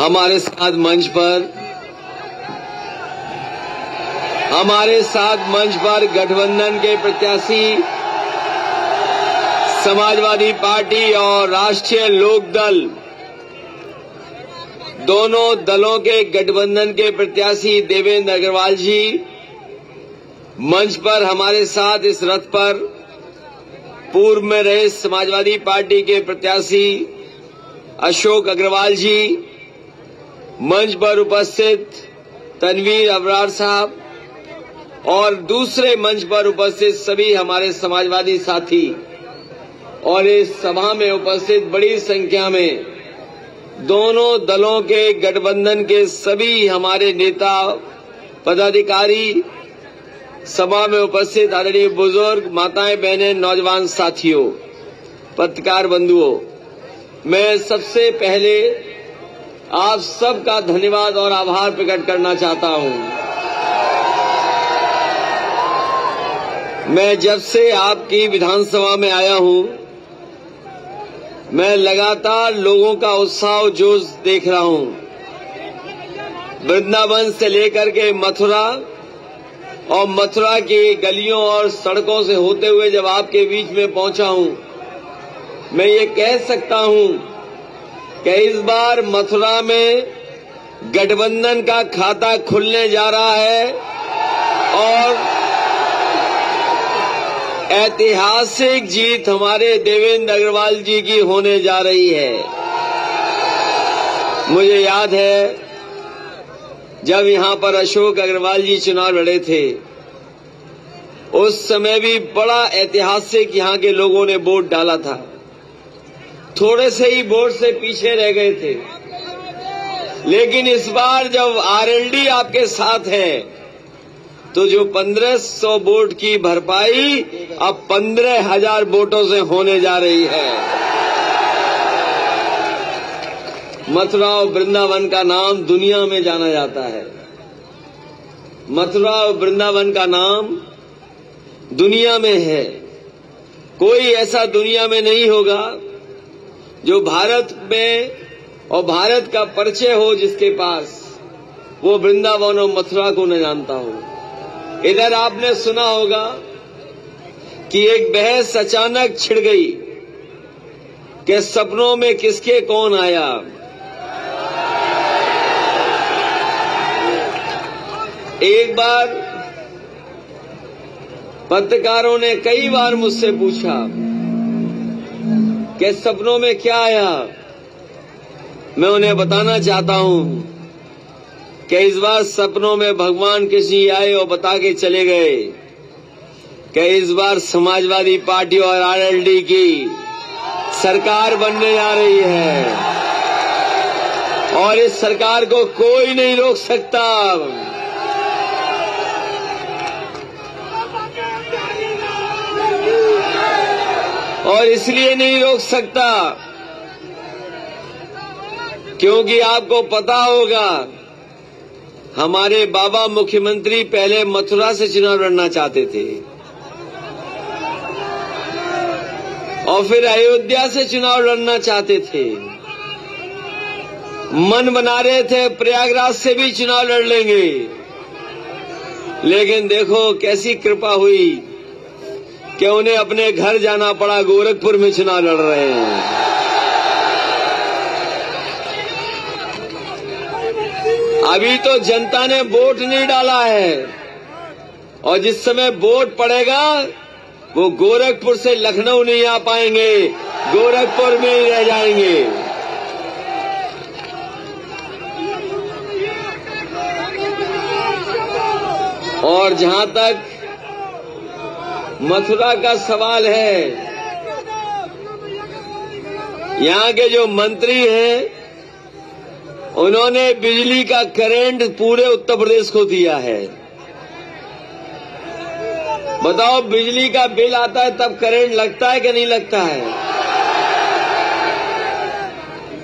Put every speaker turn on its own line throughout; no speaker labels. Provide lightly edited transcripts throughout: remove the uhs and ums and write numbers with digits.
हमारे साथ मंच पर गठबंधन के प्रत्याशी समाजवादी पार्टी और राष्ट्रीय लोकदल दोनों दलों के गठबंधन के प्रत्याशी देवेंद्र अग्रवाल जी मंच पर हमारे साथ इस रथ पर पूर्व में रहे समाजवादी पार्टी के प्रत्याशी अशोक अग्रवाल जी, मंच पर उपस्थित तनवीर अबरार साहब और दूसरे मंच पर उपस्थित सभी हमारे समाजवादी साथी और इस सभा में उपस्थित बड़ी संख्या में दोनों दलों के गठबंधन के सभी हमारे नेता पदाधिकारी, सभा में उपस्थित आदरणीय बुजुर्ग, माताएं, बहनें, नौजवान साथियों, पत्रकार बंधुओं, मैं सबसे पहले आप सबका धन्यवाद और आभार प्रकट करना चाहता हूं। मैं जब से आपकी विधानसभा में आया हूं, मैं लगातार लोगों का उत्साह जोश देख रहा हूं। वृंदावन से लेकर के मथुरा और मथुरा की गलियों और सड़कों से होते हुए जब आपके बीच में पहुंचा हूं, मैं ये कह सकता हूं कि इस बार मथुरा में गठबंधन का खाता खुलने जा रहा है और ऐतिहासिक जीत हमारे देवेंद्र अग्रवाल जी की होने जा रही है। मुझे याद है जब यहां पर अशोक अग्रवाल जी चुनाव लड़े थे, उस समय भी बड़ा ऐतिहासिक यहां के लोगों ने वोट डाला था। थोड़े से ही वोट से पीछे रह गए थे, लेकिन इस बार जब आरएलडी आपके साथ है तो जो 1500 वोट की भरपाई अब 15,000 वोटों से होने जा रही है। मथुरा और वृंदावन का नाम दुनिया में जाना जाता है। मथुरा और वृंदावन का नाम दुनिया में है। कोई ऐसा दुनिया में नहीं होगा जो भारत में और भारत का परिचय हो जिसके पास वो वृंदावन और मथुरा को न जानता हो। इधर आपने सुना होगा कि एक बहस अचानक छिड़ गई कि सपनों में किसके कौन आया। एक बार पत्रकारों ने कई बार मुझसे पूछा कि सपनों में क्या आया। मैं उन्हें बताना चाहता हूं कि इस बार सपनों में भगवान कृष्ण आए और बता के चले गए कि इस बार समाजवादी पार्टी और आरएलडी की सरकार बनने जा रही है और इस सरकार को कोई नहीं रोक सकता। और इसलिए नहीं रोक सकता क्योंकि आपको पता होगा हमारे बाबा मुख्यमंत्री पहले मथुरा से चुनाव लड़ना चाहते थे और फिर अयोध्या से चुनाव लड़ना चाहते थे। मन बना रहे थे प्रयागराज से भी चुनाव लड़ लेंगे, लेकिन देखो कैसी कृपा हुई कि उन्हें अपने घर जाना पड़ा। गोरखपुर में चुनाव लड़ रहे हैं। अभी तो जनता ने वोट नहीं डाला है और जिस समय वोट पड़ेगा वो गोरखपुर से लखनऊ नहीं आ पाएंगे, गोरखपुर में ही रह जाएंगे। और जहां तक मथुरा का सवाल है, यहां के जो मंत्री हैं उन्होंने बिजली का करंट पूरे उत्तर प्रदेश को दिया है। बताओ, बिजली का बिल आता है तब करंट लगता है कि नहीं लगता है?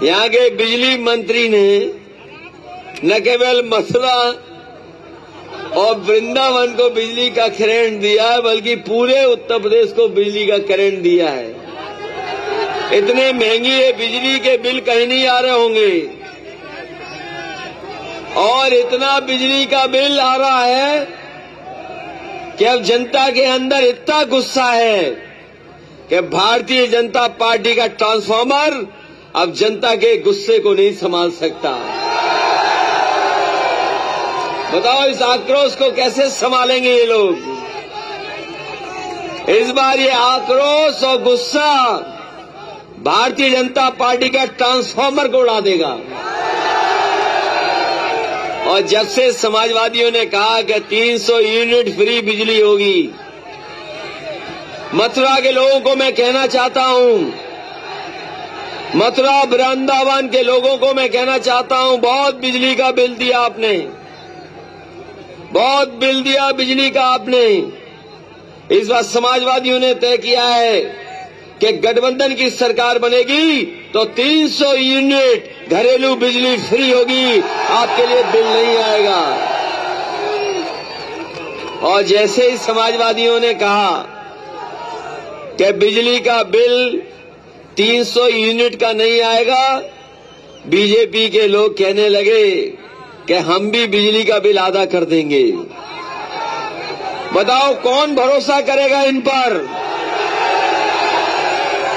यहां के बिजली मंत्री ने न केवल मथुरा और वृंदावन को बिजली का करंट दिया है बल्कि पूरे उत्तर प्रदेश को बिजली का करंट दिया है। इतने महंगी है बिजली के बिल कहीं नहीं आ रहे होंगे। और इतना बिजली का बिल आ रहा है कि अब जनता के अंदर इतना गुस्सा है कि भारतीय जनता पार्टी का ट्रांसफार्मर अब जनता के गुस्से को नहीं संभाल सकता। बताओ इस आक्रोश को कैसे संभालेंगे ये लोग। इस बार ये आक्रोश और गुस्सा भारतीय जनता पार्टी का ट्रांसफार्मर को उड़ा देगा। और जब से समाजवादियों ने कहा कि 300 यूनिट फ्री बिजली होगी, मथुरा के लोगों को मैं कहना चाहता हूं, मथुरा वृंदावन के लोगों को मैं कहना चाहता हूं, बहुत बिजली का बिल दिया आपने, बहुत बिल दिया बिजली का आपने। इस बार समाजवादियों ने तय किया है कि गठबंधन की सरकार बनेगी तो 300 यूनिट घरेलू बिजली फ्री होगी, आपके लिए बिल नहीं आएगा। और जैसे ही समाजवादियों ने कहा कि बिजली का बिल 300 यूनिट का नहीं आएगा, बीजेपी के लोग कहने लगे कि हम भी बिजली का बिल आधा कर देंगे। बताओ कौन भरोसा करेगा इन पर।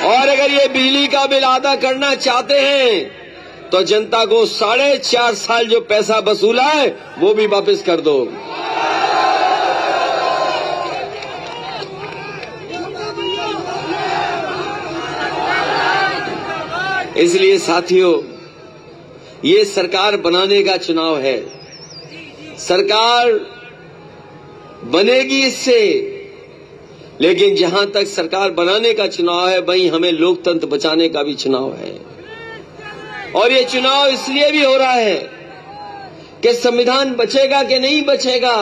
और अगर ये बिजली का बिल आधा करना चाहते हैं तो जनता को 4.5 साल जो पैसा वसूला है वो भी वापस कर दो। इसलिए साथियों, ये सरकार बनाने का चुनाव है। सरकार बनेगी इससे, लेकिन जहां तक सरकार बनाने का चुनाव है वहीं हमें लोकतंत्र बचाने का भी चुनाव है। और ये चुनाव इसलिए भी हो रहा है कि संविधान बचेगा कि नहीं बचेगा।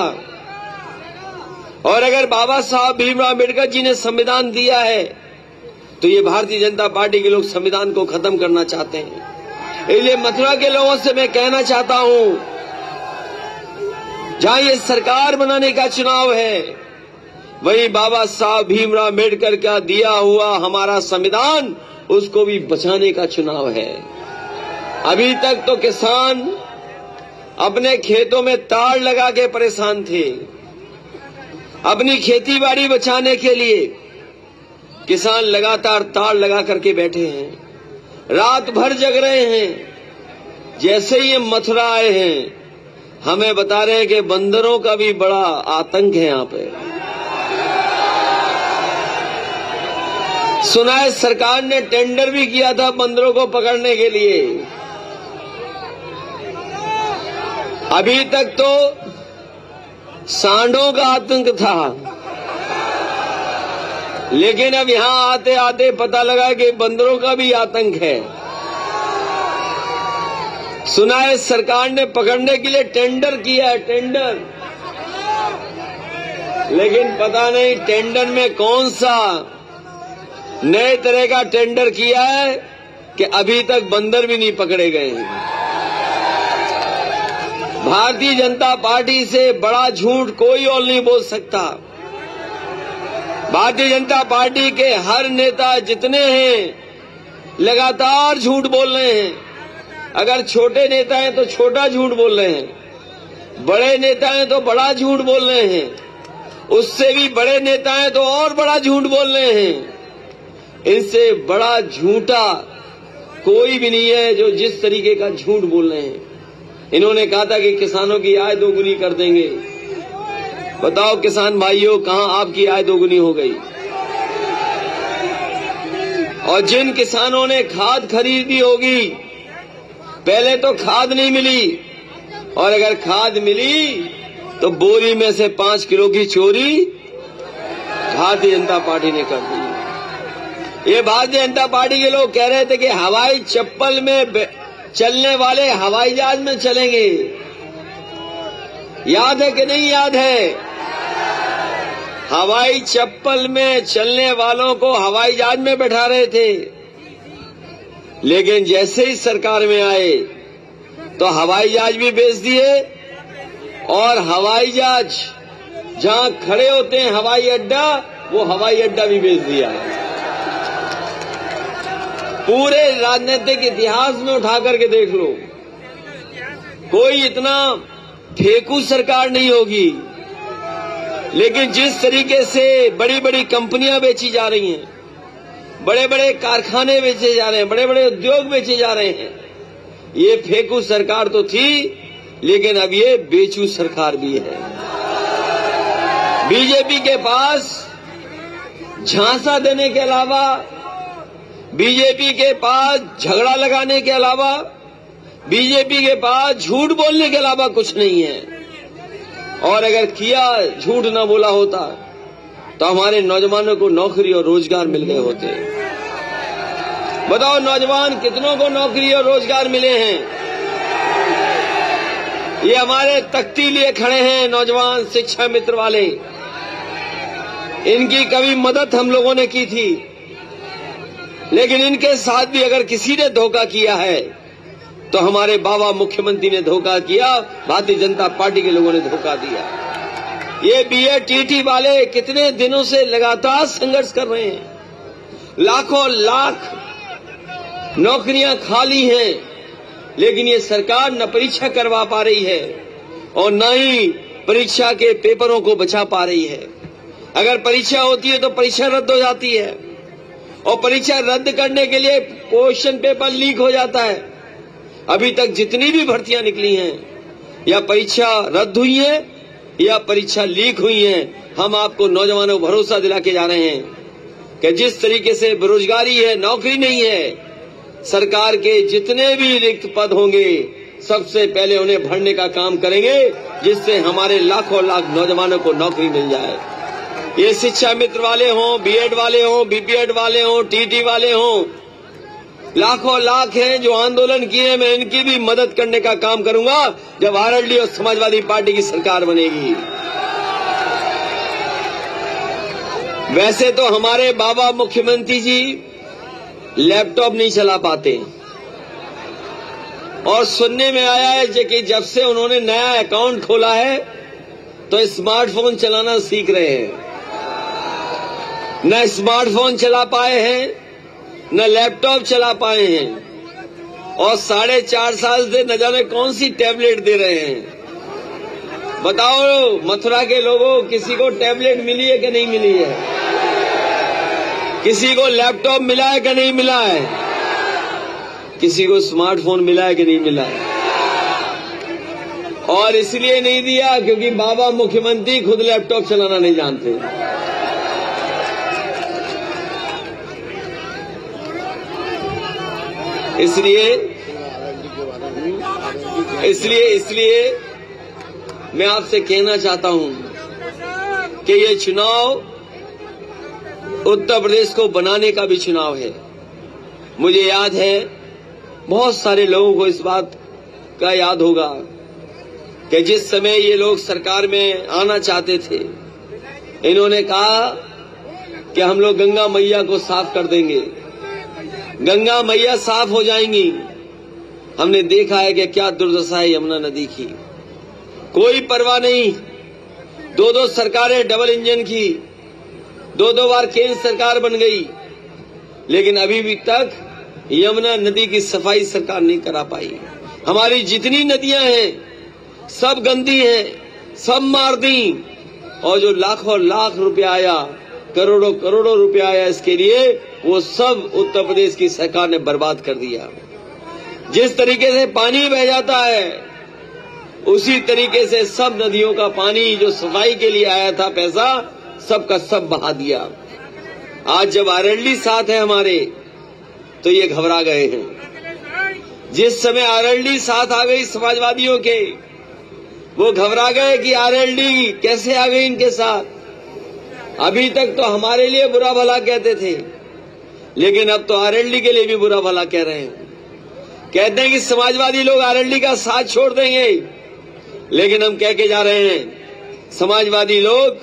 और अगर बाबा साहब भीमराव अम्बेडकर जी ने संविधान दिया है तो ये भारतीय जनता पार्टी के लोग संविधान को खत्म करना चाहते हैं। इसलिए मथुरा के लोगों से मैं कहना चाहता हूं, जहां ये सरकार बनाने का चुनाव है वहीं बाबा साहब भीमराव अम्बेडकर का दिया हुआ हमारा संविधान, उसको भी बचाने का चुनाव है। अभी तक तो किसान अपने खेतों में तार लगा के परेशान थे। अपनी खेती बाड़ी बचाने के लिए किसान लगातार तार लगा करके बैठे हैं, रात भर जग रहे हैं। जैसे ही ये मथुरा आए हैं, हमें बता रहे हैं कि बंदरों का भी बड़ा आतंक है यहाँ पे। सुना है सरकार ने टेंडर भी किया था बंदरों को पकड़ने के लिए। अभी तक तो सांडों का आतंक था, लेकिन अब यहां आते आते पता लगा कि बंदरों का भी आतंक है। सुना है सरकार ने पकड़ने के लिए टेंडर किया है, टेंडर, लेकिन पता नहीं टेंडर में कौन सा नए तरह का टेंडर किया है कि अभी तक बंदर भी नहीं पकड़े गए हैं। भारतीय जनता पार्टी से बड़ा झूठ कोई और नहीं बोल सकता। भारतीय जनता पार्टी के हर नेता जितने हैं लगातार झूठ बोल रहे हैं। अगर छोटे नेता हैं तो छोटा झूठ बोल रहे हैं, बड़े नेता हैं तो बड़ा झूठ बोल रहे हैं, उससे भी बड़े नेता हैं तो और बड़ा झूठ बोल रहे हैं। इनसे बड़ा झूठा कोई भी नहीं है जो जिस तरीके का झूठ बोल रहे हैं। इन्होंने कहा था कि किसानों की आय दोगुनी कर देंगे। बताओ किसान भाइयों, कहां आपकी आय दोगुनी हो गई? और जिन किसानों ने खाद खरीदी होगी, पहले तो खाद नहीं मिली, और अगर खाद मिली तो बोरी में से 5 किलो की चोरी भारतीय जनता पार्टी ने कर दी। ये भारतीय जनता पार्टी के लोग कह रहे थे कि हवाई चप्पल में चलने वाले हवाई जहाज में चलेंगे। याद है कि नहीं याद है? हवाई चप्पल में चलने वालों को हवाई जहाज में बैठा रहे थे, लेकिन जैसे ही सरकार में आए तो हवाई जहाज भी बेच दिए, और हवाई जहाज जहां खड़े होते हैं हवाई अड्डा, वो हवाई अड्डा भी बेच दिया। पूरे राजनीतिक इतिहास में उठा करके देख लो, कोई इतना फेंकू सरकार नहीं होगी, लेकिन जिस तरीके से बड़ी बड़ी कंपनियां बेची जा रही हैं, बड़े बड़े कारखाने बेचे जा रहे हैं, बड़े बड़े उद्योग बेचे जा रहे हैं, ये फेंकू सरकार तो थी, लेकिन अब ये बेचू सरकार भी है। बीजेपी के पास झांसा देने के अलावा, बीजेपी के पास झगड़ा लगाने के अलावा, बीजेपी के पास झूठ बोलने के अलावा कुछ नहीं है। और अगर किया, झूठ ना बोला होता तो हमारे नौजवानों को नौकरी और रोजगार मिल गए होते। बताओ नौजवान कितनों को नौकरी और रोजगार मिले हैं? ये हमारे तख्ती लिए खड़े हैं नौजवान शिक्षा मित्र वाले, इनकी कभी मदद हम लोगों ने की थी, लेकिन इनके साथ भी अगर किसी ने धोखा किया है तो हमारे बाबा मुख्यमंत्री ने धोखा किया, भारतीय जनता पार्टी के लोगों ने धोखा दिया। ये बीएटीटी वाले कितने दिनों से लगातार संघर्ष कर रहे हैं, लाखों लाख नौकरियां खाली हैं, लेकिन ये सरकार न परीक्षा करवा पा रही है और न ही परीक्षा के पेपरों को बचा पा रही है। अगर परीक्षा होती है तो परीक्षा रद्द हो जाती है, और परीक्षा रद्द करने के लिए क्वेश्चन पेपर लीक हो जाता है। अभी तक जितनी भी भर्तियां निकली हैं, या परीक्षा रद्द हुई है या परीक्षा लीक हुई है, हम आपको नौजवानों को भरोसा दिला के जा रहे हैं कि जिस तरीके से बेरोजगारी है, नौकरी नहीं है, सरकार के जितने भी रिक्त पद होंगे सबसे पहले उन्हें भरने का काम करेंगे, जिससे हमारे लाखों लाख नौजवानों को नौकरी मिल जाए। ये शिक्षा मित्र वाले हों, बीएड वाले हों, बीपीएड वाले हों, टीटी वाले हों, लाखों लाख हैं जो आंदोलन किए। मैं इनकी भी मदद करने का काम करूंगा जब आरएलडी और समाजवादी पार्टी की सरकार बनेगी। वैसे तो हमारे बाबा मुख्यमंत्री जी लैपटॉप नहीं चला पाते, और सुनने में आया है कि जब से उन्होंने नया अकाउंट खोला है तो स्मार्टफोन चलाना सीख रहे हैं। न स्मार्टफोन चला पाए हैं, न लैपटॉप चला पाए हैं, और 4.5 साल से न जाने कौन सी टैबलेट दे रहे हैं। बताओ मथुरा के लोगों, किसी को टैबलेट मिली है कि नहीं मिली है? किसी को लैपटॉप मिला है कि नहीं मिला है? किसी को स्मार्टफोन मिला है कि नहीं मिला है? और इसलिए नहीं दिया क्योंकि बाबा मुख्यमंत्री खुद लैपटॉप चलाना नहीं जानते। इसलिए मैं आपसे कहना चाहता हूं कि ये चुनाव उत्तर प्रदेश को बनाने का भी चुनाव है। मुझे याद है, बहुत सारे लोगों को इस बात का याद होगा कि जिस समय ये लोग सरकार में आना चाहते थे, इन्होंने कहा कि हम लोग गंगा मैया को साफ कर देंगे, गंगा मैया साफ हो जाएंगी। हमने देखा है कि क्या दुर्दशा है यमुना नदी की। कोई परवाह नहीं, 2 सरकारें डबल इंजन की, 2 बार केंद्र सरकार बन गई, लेकिन अभी भी तक यमुना नदी की सफाई सरकार नहीं करा पाई। हमारी जितनी नदियां हैं सब गंदी हैं, सब मार दी, और जो लाखों लाख रुपया आया, करोड़ों करोड़ों रुपया आया इसके लिए, वो सब उत्तर प्रदेश की सरकार ने बर्बाद कर दिया। जिस तरीके से पानी बह जाता है, उसी तरीके से सब नदियों का पानी जो सफाई के लिए आया था पैसा, सबका सब बहा दिया। आज जब आरएलडी साथ है हमारे, तो ये घबरा गए हैं। जिस समय आरएलडी साथ आ गई समाजवादियों के, वो घबरा गए कि आरएलडी कैसे आ गई इनके साथ। अभी तक तो हमारे लिए बुरा भला कहते थे, लेकिन अब तो आरएलडी के लिए भी बुरा भला कह रहे हैं। कहते हैं कि समाजवादी लोग आरएलडी का साथ छोड़ देंगे, लेकिन हम कह के जा रहे हैं, समाजवादी लोग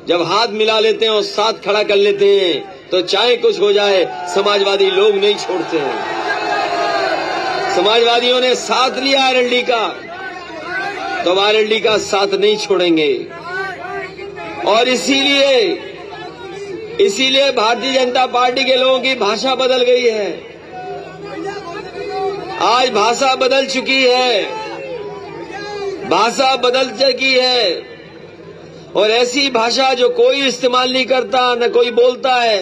जब हाथ मिला लेते हैं और साथ खड़ा कर लेते हैं, तो चाहे कुछ हो जाए, समाजवादी लोग नहीं छोड़ते हैं। समाजवादियों ने साथ लिया आरएलडी का, तो आरएलडी का साथ नहीं छोड़ेंगे। और इसीलिए भारतीय जनता पार्टी के लोगों की भाषा बदल गई है। आज भाषा बदल चुकी है। भाषा बदल चुकी है और ऐसी भाषा जो कोई इस्तेमाल नहीं करता, न कोई बोलता है।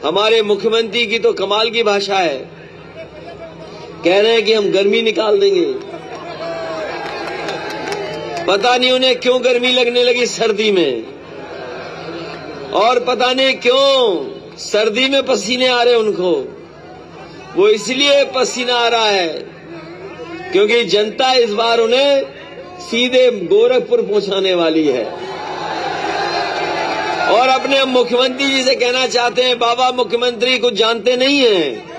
हमारे मुख्यमंत्री की तो कमाल की भाषा है। कह रहे हैं कि हम गर्मी निकाल देंगे। पता नहीं उन्हें क्यों गर्मी लगने लगी सर्दी में, और पता नहीं क्यों सर्दी में पसीने आ रहे उनको। वो इसलिए पसीना आ रहा है क्योंकि जनता इस बार उन्हें सीधे गोरखपुर पहुंचाने वाली है। और अपने मुख्यमंत्री जी से कहना चाहते हैं, बाबा मुख्यमंत्री कुछ जानते नहीं हैं।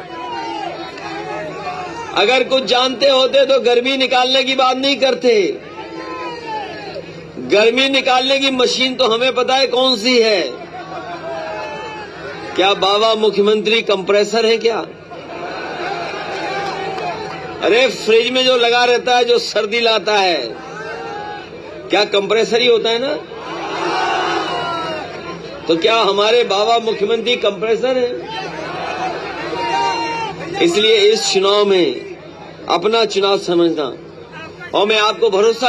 अगर कुछ जानते होते तो गर्मी निकालने की बात नहीं करते। गर्मी निकालने की मशीन तो हमें पता है कौन सी है। क्या बाबा मुख्यमंत्री कंप्रेसर है क्या? अरे फ्रिज में जो लगा रहता है, जो सर्दी लाता है, क्या कंप्रेसर ही होता है ना? तो क्या हमारे बाबा मुख्यमंत्री कंप्रेसर है? इसलिए इस चुनाव में अपना चुनाव समझना, और मैं आपको भरोसा